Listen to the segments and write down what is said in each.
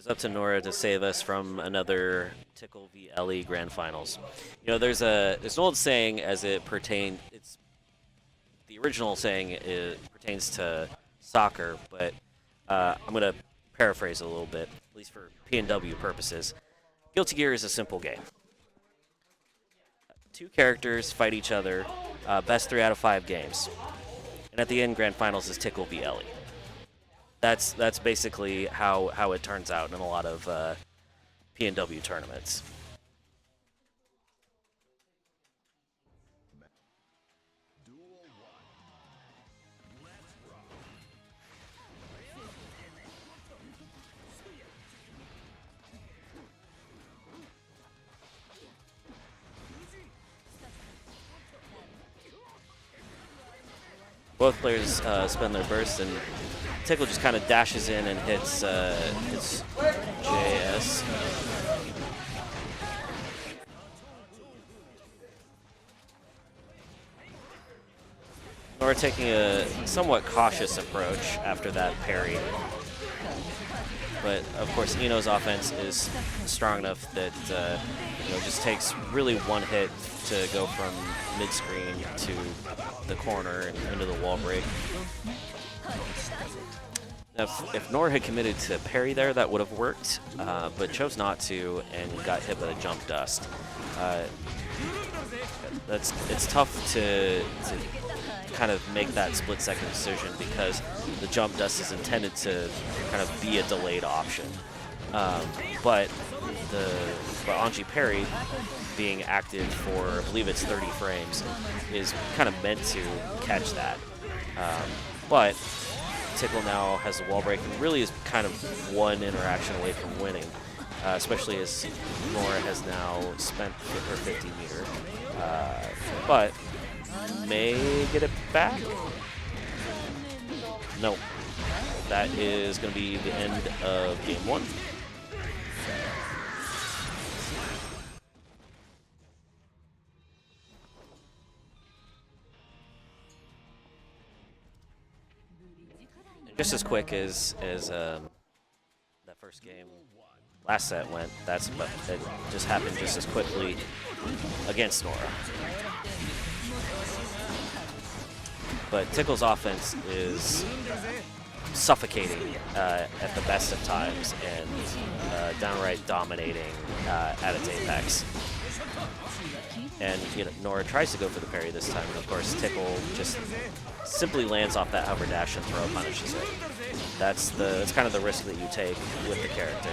is up to Nora to save us from another Tickle v Ellie Grand Finals. You know, there's an old saying as it pertains. It's the original saying pertains to soccer, but I'm gonna paraphrase it a little bit, at least for P&W purposes. Guilty Gear is a simple game. Two characters fight each other, best 3 out of 5 games, and at the end, Grand Finals is Tickle v Ellie. That's basically how it turns out in a lot of P&W tournaments. Both players spend their burst, and Tickle just kind of dashes in and hits JS. Nora taking a somewhat cautious approach after that parry. But of course, Eno's offense is strong enough that it just takes really one hit to go from mid-screen to the corner and into the wall break. Now, if Nora had committed to parry there, that would have worked, but chose not to and got hit by the jump dust. It's tough to kind of make that split-second decision because the jump dust is intended to kind of be a delayed option. But Anji parry, being active for, I believe it's 30 frames, is kind of meant to catch that. But Tickle now has a wall break and really is kind of one interaction away from winning, especially as Nora has now spent her 50 meter. But may get it back? No. That is going to be the end of game 1. Just as quick as that first game, last set went, that just happened just as quickly against Nora. But Tickle's offense is suffocating at the best of times and downright dominating at its apex. And Nora tries to go for the parry this time, and of course Tickle just simply lands off that hover dash and throw punishes it. That's kind of the risk that you take with the character.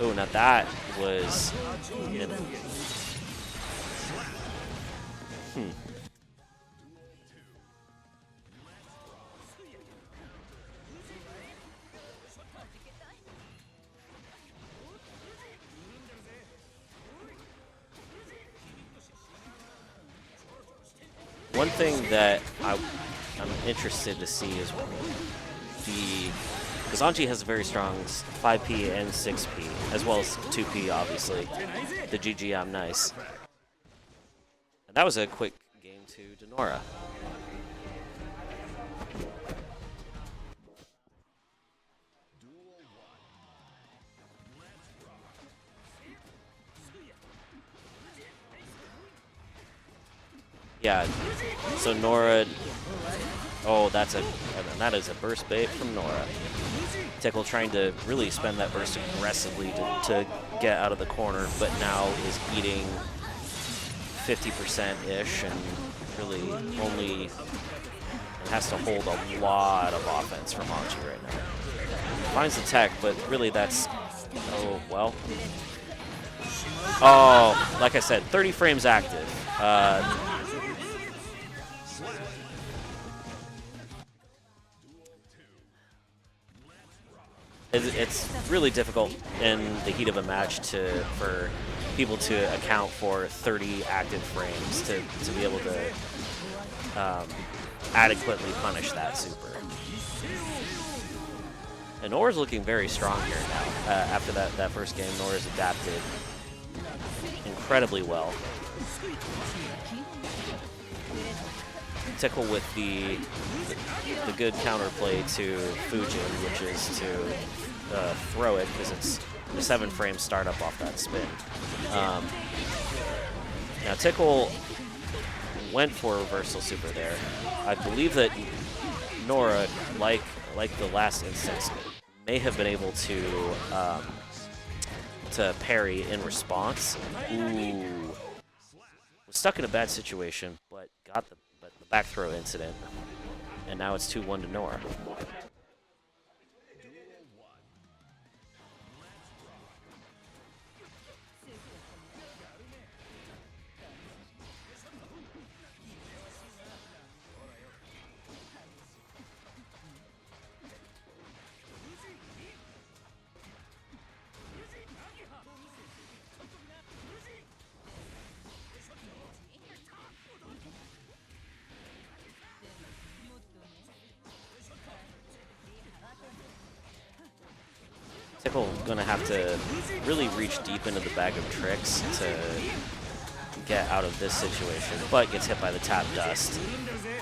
Oh, now that was One thing that I'm interested to see is because Anji has a very strong 5P and 6P, as well as 2P, obviously. The GG, I'm nice. And that was a quick game to Denora. Yeah, so Nora, oh, that is a burst bait from Nora. Tickle trying to really spend that burst aggressively to get out of the corner, but now is eating 50%-ish and really only has to hold a lot of offense from Anji right now. Finds the tech, but really that's, oh, well. Oh, like I said, 30 frames active. It's really difficult in the heat of a match for people to account for 30 active frames to be able to adequately punish that super. And Nora's looking very strong here now. After that first game, Nora's adapted incredibly well. Tickle with the good counterplay to Fujin, which is to throw it because it's a 7-frame startup off that spin. Now Tickle went for a reversal super there. I believe that Nora, like the last instance, may have been able to parry in response. Ooh. Was stuck in a bad situation, but got the back throw incident. And now it's 2-1 to Nora. Tickle gonna have to really reach deep into the bag of tricks to get out of this situation, but gets hit by the tap dust.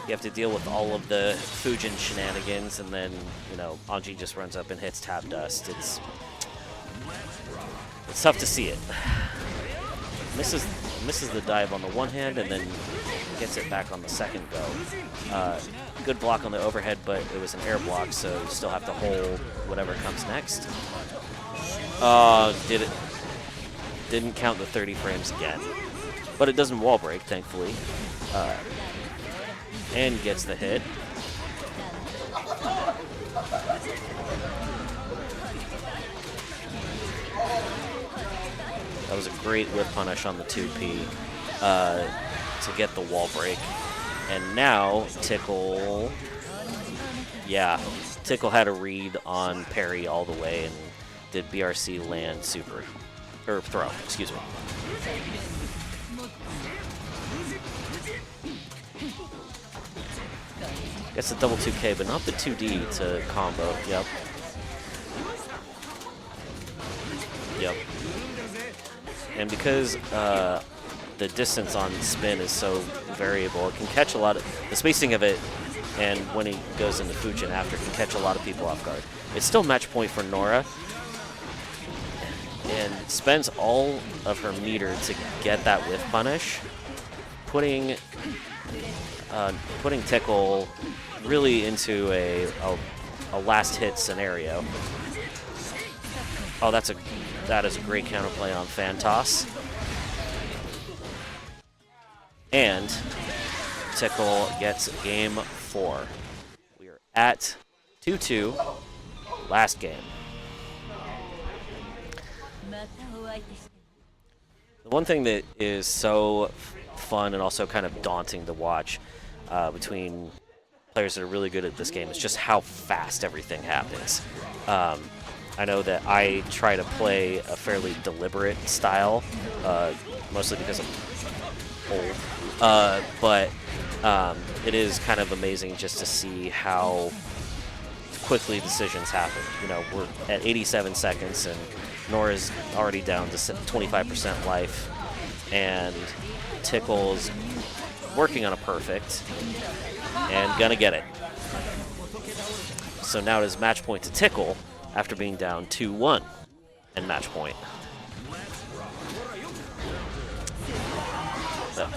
You have to deal with all of the Fujin shenanigans, and then, you know, Anji just runs up and hits tap dust. It's tough to see it. Misses the dive on the one hand, and then gets it back on the second go. Good block on the overhead, but it was an air block, so you still have to hold whatever comes next. Didn't count the 30 frames again. But it doesn't wall break, thankfully. And gets the hit. That was a great whip punish on the 2P to get the wall break. And now Tickle, yeah, Tickle had a read on parry all the way and did BRC land super, or throw, excuse me. Gets the double 2K, but not the 2D to combo. Yep. Yep. And because the distance on spin is so variable, it can catch a lot of the spacing of it, and when he goes into Fujin after, can catch a lot of people off guard. It's still match point for Nora, and spends all of her meter to get that whiff punish, putting Tickle really into a last hit scenario. Oh, that is a great counterplay on Phantos. And Tickle gets game 4. We are at 2-2, last game. The one thing that is so fun and also kind of daunting to watch between players that are really good at this game is just how fast everything happens. I know that I try to play a fairly deliberate style, mostly because I'm old, but it is kind of amazing just to see how quickly decisions happen. You know, we're at 87 seconds, and Nora's already down to 25% life, and Tickle's working on a perfect, and gonna get it. So now it is match point to Tickle after being down 2-1 and match point. So,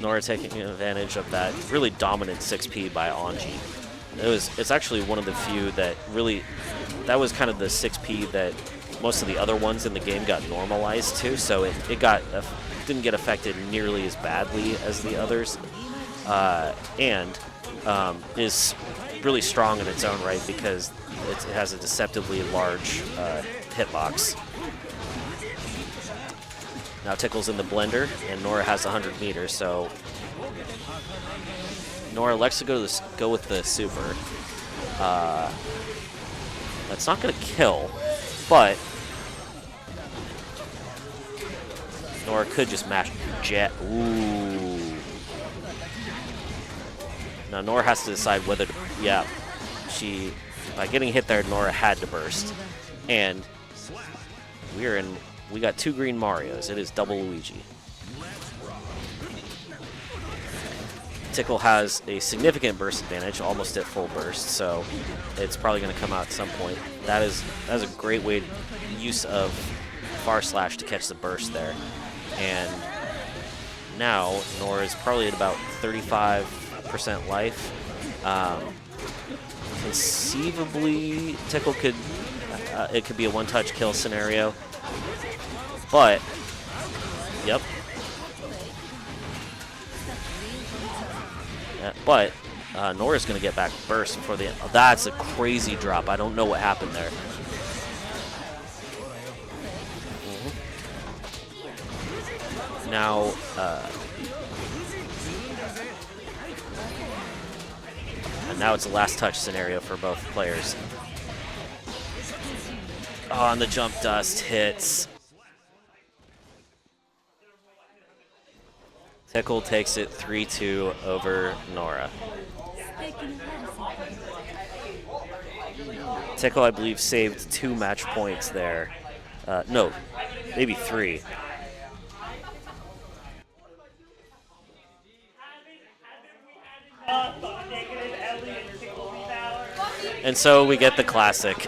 Nora taking advantage of that really dominant 6P by Anji. It's actually one of the few that really, that was kind of the 6P that most of the other ones in the game got normalized to, so it didn't get affected nearly as badly as the others, and is really strong in its own right because it has a deceptively large hitbox. Now Tickle's in the blender, and Nora has 100 meters, so Nora elects to go with the super. That's not going to kill, but Nora could just mash jet. Ooh. Now Nora has to decide whether to, yeah, by getting hit there, Nora had to burst. And we got 2 green Marios. It is double Luigi. Tickle has a significant burst advantage, almost at full burst, so it's probably going to come out at some point. That is a great use of far slash to catch the burst there. And now Nora is probably at about 35% life. Conceivably, Tickle could it could be a one-touch kill scenario, but yep. But Nora's going to get back burst before the end. Oh, that's a crazy drop. I don't know what happened there. Now, and now it's a last touch scenario for both players. Oh, and the jump dust hits. Tickle takes it 3-2 over Nora. Tickle, I believe, saved 2 match points there. No, maybe 3. And so we get the classic.